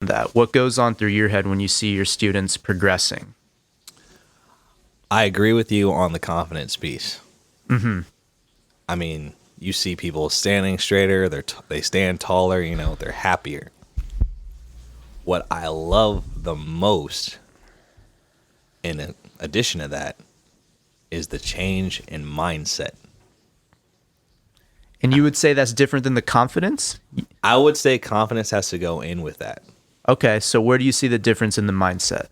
that? What goes on through your head when you see your students progressing? I agree with you on the confidence piece. Mm-hmm. I mean, you see people standing straighter, they stand taller, they're happier. What I love the most, in addition to that, is the change in mindset. And you would say that's different than the confidence? I would say confidence has to go in with that. Okay, so where do you see the difference in the mindset?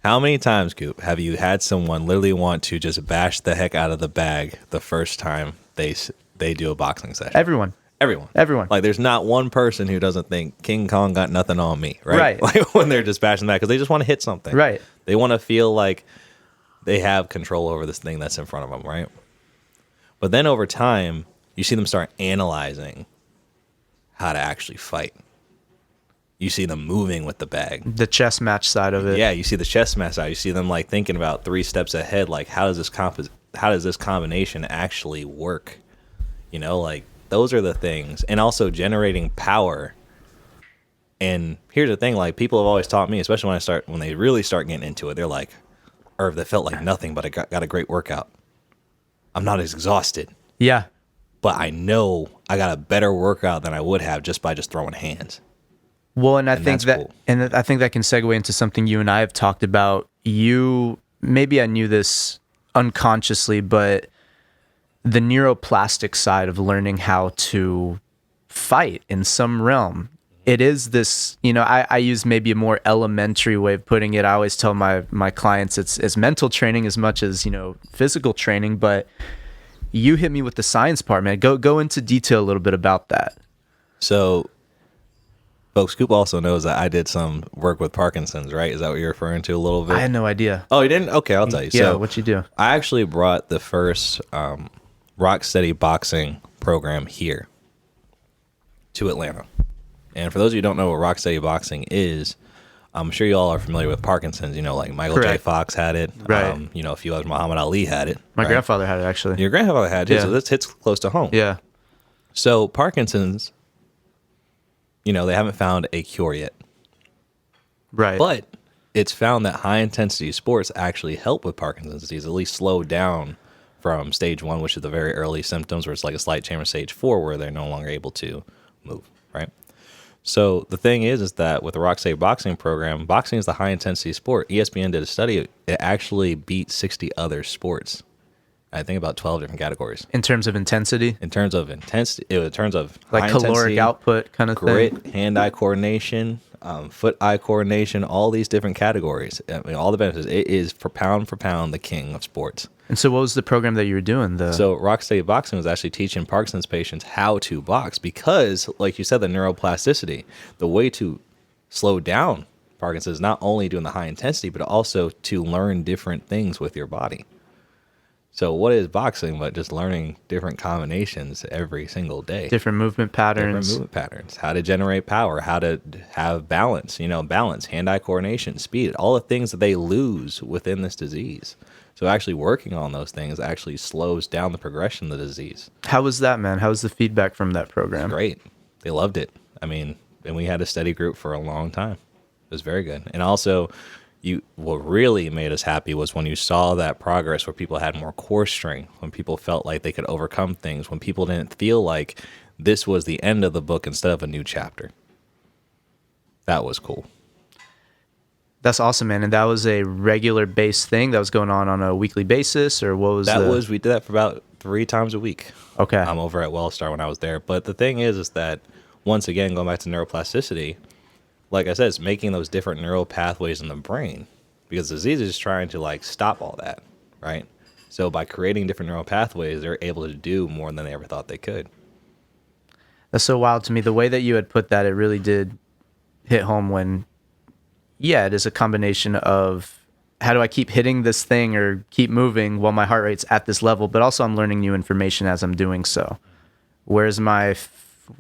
How many times, Coop, have you had someone literally want to just bash the heck out of the bag the first time they do a boxing session? Everyone. Like, there's not one person who doesn't think King Kong got nothing on me, right? Right. Like, when they're just bashing that, because they just want to hit something. Right. They want to feel like they have control over this thing that's in front of them, right? But then over time, you see them start analyzing how to actually fight. You see them moving with the bag. The chess match side of it. Yeah, you see the chess match side. You see them like thinking about 3 steps ahead. Like, how does this combination actually work? Like, those are the things. And also generating power. And here's the thing, like, people have always taught me, especially when they really start getting into it, they're like, Irv, that felt like nothing, but I got a great workout. I'm not as exhausted. Yeah. But I know I got a better workout than I would have just by just throwing hands. Well, and I think that, cool. and I think that can segue into something you and I have talked about. Maybe I knew this unconsciously, but the neuroplastic side of learning how to fight in some realm. It is this, I use maybe a more elementary way of putting it. I always tell my clients it's mental training as much as, physical training, but you hit me with the science part, man. Go into detail a little bit about that. So, folks, Scoop also knows that I did some work with Parkinson's, right? Is that what you're referring to a little bit? I had no idea. Oh, you didn't? Okay, I'll tell you. Yeah, So, what'd you do? I actually brought the first rock steady boxing program here to Atlanta. And for those of you who don't know what rock steady boxing is, I'm sure you all are familiar with Parkinson's. Like Michael J. Correct. Fox had it. Right. A few others. Muhammad Ali had it. My right? grandfather had it, actually. Your grandfather had it, Yeah. so this hits close to home. Yeah. So Parkinson's, they haven't found a cure yet. Right. But it's found that high-intensity sports actually help with Parkinson's disease, at least slow down from stage 1, which is the very early symptoms, where it's like a slight change, stage 4, where they're no longer able to move, right? So the thing is that with the Rock Steady Boxing program, boxing is the high-intensity sport. ESPN did a study. It actually beat 60 other sports. I think about 12 different categories. In terms of intensity? In terms of intensity, in terms of Like caloric output kind of grit, thing? hand-eye coordination, foot-eye coordination, all these different categories. I mean, all the benefits. It is, for pound, the king of sports. And so what was the program that you were doing? So Rock Steady Boxing was actually teaching Parkinson's patients how to box because, like you said, the neuroplasticity, the way to slow down Parkinson's is not only doing the high intensity, but also to learn different things with your body. So what is boxing but just learning different combinations every single day? Different movement patterns. How to generate power, how to have balance, balance, hand-eye coordination, speed, all the things that they lose within this disease. So actually working on those things actually slows down the progression of the disease. How was that, man? How was the feedback from that program? Great. They loved it. I mean, and we had a steady group for a long time. It was very good. And also, what really made us happy was when you saw that progress where people had more core strength, when people felt like they could overcome things, when people didn't feel like this was the end of the book instead of a new chapter. That was cool. That's awesome, man. And that was a regular base thing that was going on a weekly basis, or what was we did that for about 3 times a week. Okay. I'm over at Wellstar when I was there. But the thing is that once again, going back to neuroplasticity, like I said, it's making those different neural pathways in the brain because the disease is trying to stop all that, right? So by creating different neural pathways, they're able to do more than they ever thought they could. That's so wild to me. The way that you had put that, it really did hit home when, yeah, it is a combination of how do I keep hitting this thing or keep moving while my heart rate's at this level, but also I'm learning new information as I'm doing so. Where's my,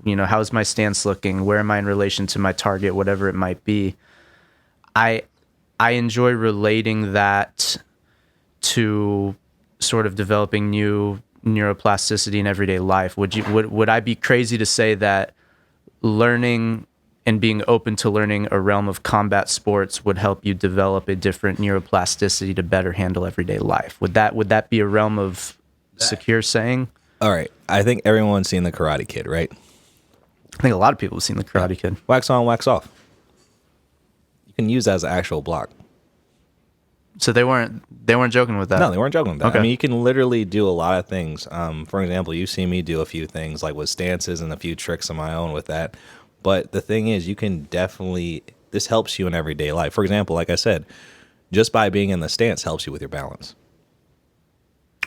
how's my stance looking? Where am I in relation to my target, whatever it might be? I enjoy relating that to sort of developing new neuroplasticity in everyday life. Would I be crazy to say that learning and being open to learning a realm of combat sports would help you develop a different neuroplasticity to better handle everyday life. Would that be a realm of secure saying? All right. I think everyone's seen the Karate Kid, right? I think a lot of people have seen the Karate Kid. Wax on, wax off. You can use that as an actual block. So they weren't joking with that. No, they weren't joking with that. Okay. I mean, you can literally do a lot of things. For example, you've seen me do a few things like with stances and a few tricks of my own with that. But the thing is, you can definitely, this helps you in everyday life. For example, like I said, just by being in the stance helps you with your balance.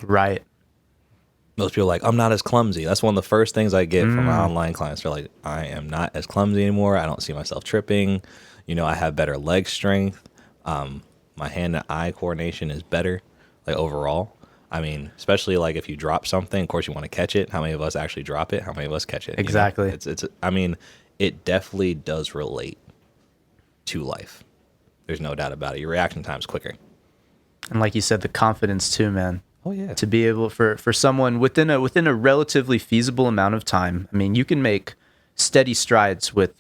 Right. Most people are like, I'm not as clumsy. That's one of the first things I get from my online clients. They're like, I am not as clumsy anymore. I don't see myself tripping. I have better leg strength. My hand and eye coordination is better, like overall. I mean, especially like if you drop something, of course you want to catch it. How many of us actually drop it? How many of us catch it? Exactly. It's. I mean, it definitely does relate to life. There's no doubt about it. Your reaction time's quicker. And like you said, the confidence too, man. Oh yeah. To be able for someone within a relatively feasible amount of time. I mean, you can make steady strides with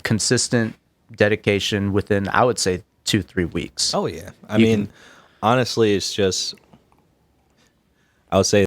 consistent dedication within, I would say, 2-3 weeks. Oh yeah. I mean, honestly, it's just. I would say